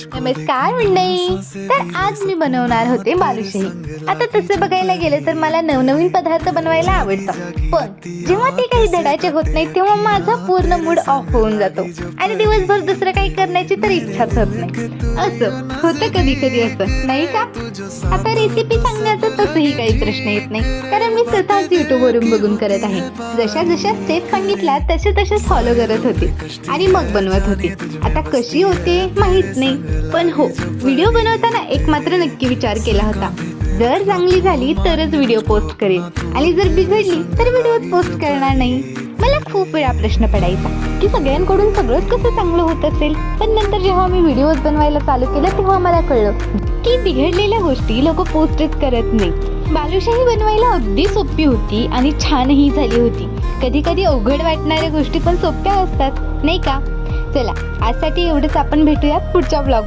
नमस्कार मंडळी. तर आज मी बनवणार होते बालुशाही. आता तसं बघायला गेलं तर मला नवनवीन पदार्थ बनवायला आवडतं, पण जेव्हा ते काही धडाचे होत नाही तेव्हा माझा पूर्ण मूड ऑफ होऊन जातो आणि दिवसभर दुसरं काही करण्याची तर इच्छाच होत नाही. असं होतं कधी कधी, असं नाही का? आता रेसिपी सांगण्याचा तसंही काही प्रश्न येत नाही, कारण मी स्वतःच युट्यूबवरून बघून करत आहे. जशा जशा स्टेप सांगितल्या तसे तसे फॉलो करत होते आणि मग बनवत होते. आता कशी होते माहित नाही, पण हो, व्हिडिओ बनवताना एक मात्र नक्की विचार केला होता, जर चांगली झाली तरच व्हिडिओ पोस्ट करेन आणि जर बिघडली तर व्हिडिओ पोस्ट करणार नाही. मला खूप वेळा प्रश्न पडायचा की सगळ्यांकडून सगळंच कसं चांगलं होत असेल, पण नंतर जेव्हा मी व्हिडिओज बनवायला चालू केलं तेव्हा मला कळलं की बिघडलेल्या गोष्टी लोक पोस्टच करत नाही. बालुशाही बनवायला अगदी सोपी होती आणि छानही झाली होती. कधी कधी अवघड वाटणाऱ्या गोष्टी पण सोप्या असतात, नाही का? चला, आजसाठी एवढंच. आपण भेटूयात पुढच्या ब्लॉग.